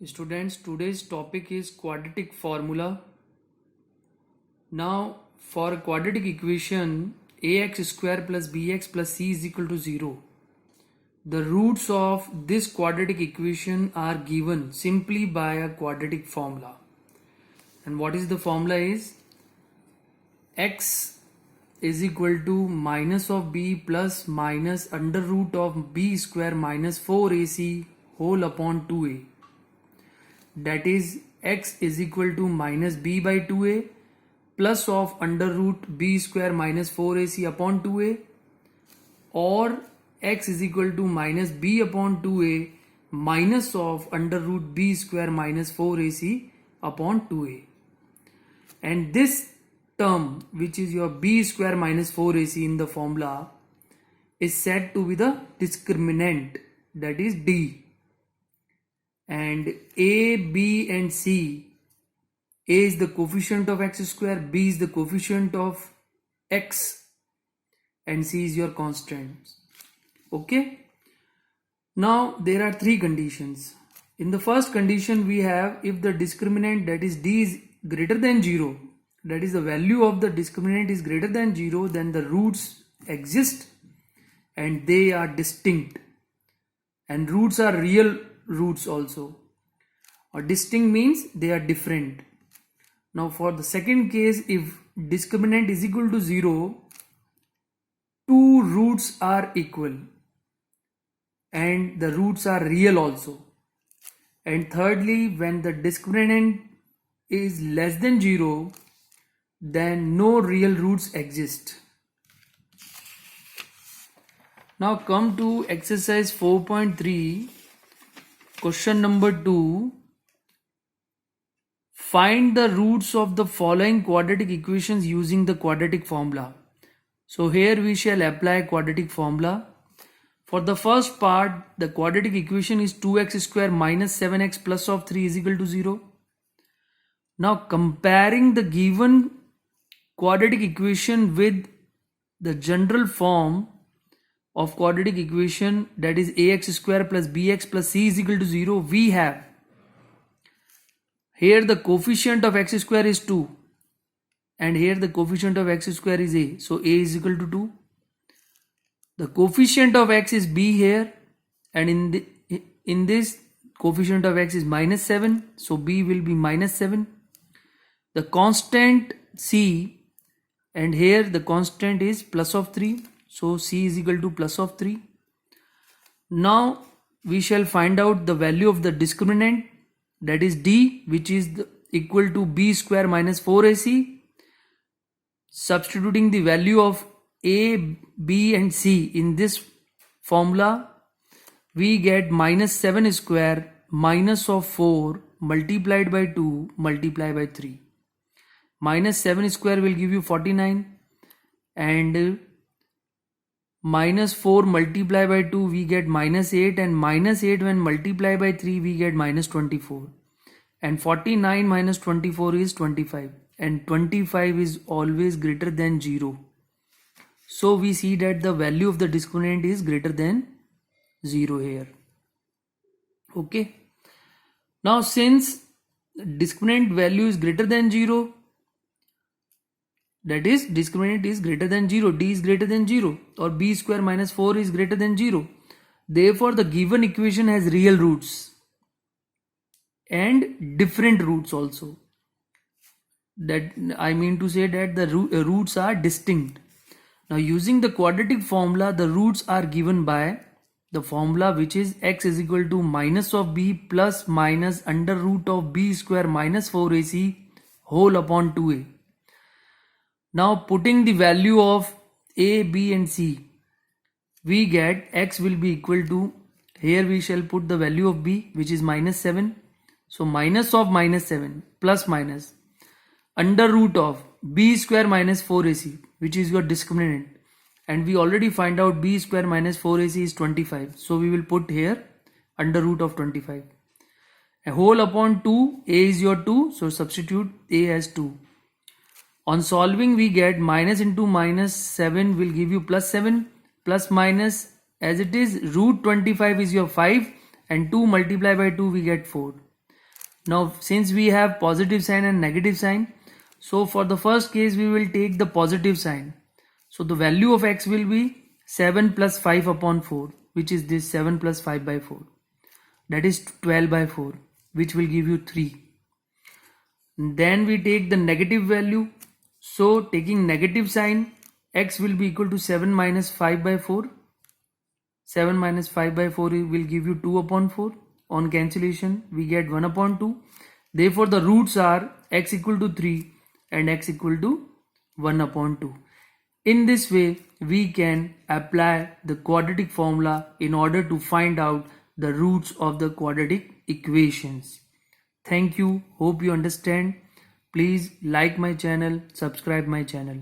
Students, today's topic is quadratic formula. Now, for a quadratic equation, ax square plus bx plus c is equal to 0. The roots of this quadratic equation are given simply by a quadratic formula. And what is the formula is? X is equal to minus of b plus minus under root of b square minus 4ac whole upon 2a. That is x is equal to minus b by 2a plus of under root b square minus 4ac upon 2a, or x is equal to minus b upon 2a minus of under root b square minus 4ac upon 2a. And this term, which is your b square minus 4ac in the formula, is said to be the discriminant, that is d. And a, b and c, a is the coefficient of x square, b is the coefficient of x, and c is your constant. Okay. Now there are three conditions. In the first condition we have, if the discriminant, that is d, is greater than 0, that is the value of the discriminant is greater than 0, then the roots exist and they are distinct. And roots are real roots also. Or distinct means they are different. Now for the second case, if discriminant is equal to 0, two roots are equal and the roots are real also. And thirdly, when the discriminant is less than 0, then no real roots exist. Now come to exercise 4.3, question number 2. Find the roots of the following quadratic equations using the quadratic formula. So here we shall apply quadratic formula. For the first part, the quadratic equation is 2x square minus 7x plus of 3 is equal to 0. Now comparing the given quadratic equation with the general form of quadratic equation, that is ax square plus bx plus c is equal to 0, we have here the coefficient of x square is 2 and here the coefficient of x square is a, so a is equal to 2. The coefficient of x is b here, and in this coefficient of x is minus 7, so b will be minus 7. The constant c, and here the constant is plus of 3, so c is equal to plus of 3. Now we shall find out the value of the discriminant, that is d, which is equal to b square minus 4ac. Substituting the value of a, b and c in this formula, we get minus 7 square minus of 4 multiplied by 2 multiplied by 3. Minus 7 square will give you 49, and minus 4 multiplied by 2 we get minus 8, and minus 8 when multiplied by 3 we get minus 24, and 49 minus 24 is 25, and 25 is always greater than 0. So we see that the value of the discriminant is greater than 0 here. Okay. Now since discriminant value is greater than 0, that is discriminant is greater than 0, d is greater than 0, or b square minus 4 is greater than 0. Therefore the given equation has real roots and different roots also. That I mean to say that the roots are distinct. Now using the quadratic formula, the roots are given by the formula, which is x is equal to minus of b plus minus under root of b square minus 4ac whole upon 2a. Now putting the value of a, b and c, we get x will be equal to, here we shall put the value of b, which is minus 7. So minus of minus 7 plus minus under root of b square minus 4ac, which is your discriminant, and we already find out b square minus 4ac is 25, so we will put here under root of 25. A whole upon 2, a is your 2, so substitute a as 2. On solving we get minus into minus 7 will give you plus 7, plus minus, as it is root 25 is your 5, and 2 multiplied by 2 we get 4. Now since we have positive sign and negative sign, so for the first case we will take the positive sign. So the value of x will be 7 plus 5 upon 4, which is this 7 plus 5 by 4. That is 12 by 4, which will give you 3. Then we take the negative value. So taking negative sign, x will be equal to 7 minus 5 by 4. 7 minus 5 by 4 will give you 2 upon 4. On cancellation, we get 1 upon 2. Therefore, the roots are x equal to 3 and x equal to 1 upon 2. In this way, we can apply the quadratic formula in order to find out the roots of the quadratic equations. Thank you. Hope you understand. Please like my channel, subscribe my channel.